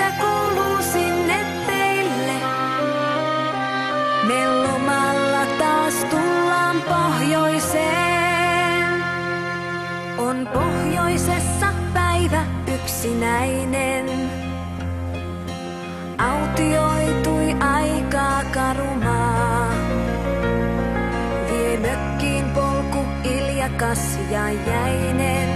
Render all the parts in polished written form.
mitä kuuluu sinne teille? Me lomalla taas tullaan pohjoiseen. On pohjoisessa päivä yksinäinen. Autioitui aikaa karumaa. Vie mökkiin polku iljakas ja jäinen,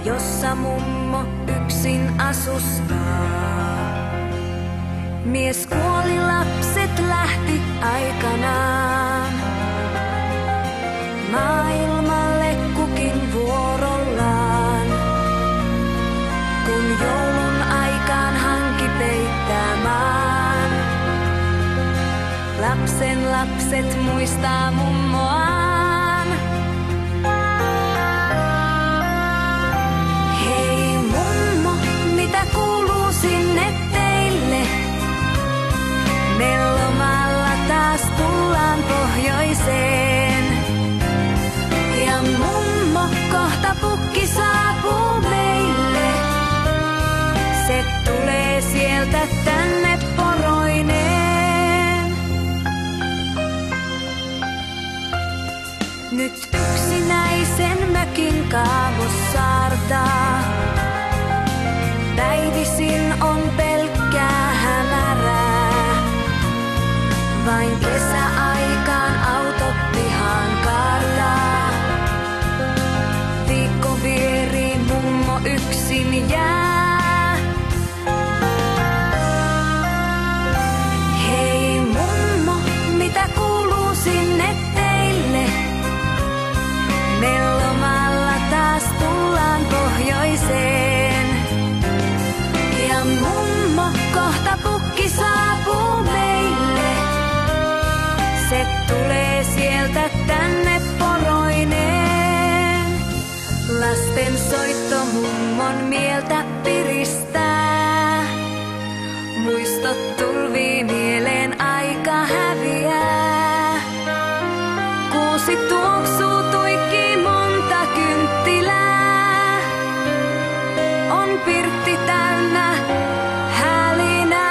jossa mummo yksin asustaa. Mies kuoli, lapset lähti aikanaan. Maailmalle kukin vuorollaan. Kun joulun aikaan hanki peittää maan. Lapsen lapset muistaa mummoaan. Hei mummo, mitä kuuluu sinne teille? Me lomalla taas tullaan pohjoiseen. Ja mummo, kohta pukki saapuu meille. Se tulee sieltä tänne poroineen. Nyt yksinäisen mökin kaavos saartaa. Päivisin on pelkkää hämärää. Vain kesäaikaan auto pihaan kaartaa. Viikko vieri, mummo yksin jää. Hei mummo, mitä kuuluu sinne teille? Me lomalla taas tullaan pohjoiseen. Ja mummo, kohta pukki saapuu meille. Se tulee sieltä tänne poroineen. Lasten soitto mummon mieltä piristää. Muistot tulvii mieleen, aika häviää. Kuusi tuoksuu, tuikkii monta kynttilää. On pirtti täynnä hälinää.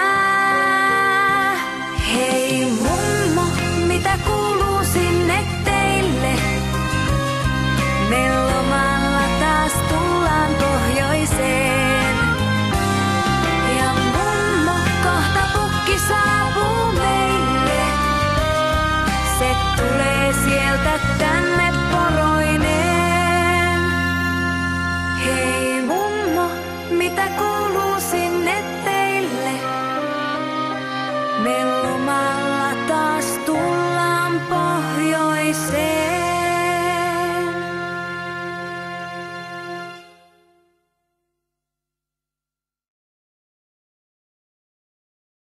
Hei mummo, mitä kuuluu sinne teille? Me lomalla taas tullaan pohjoiseen. Ja mummo, kohta pukki saapuu meille. Se tulee sieltä tänne poroineen. Hei mummo, mitä kuuluu sinne teille? Me lomalla taas tullaan pohjoiseen.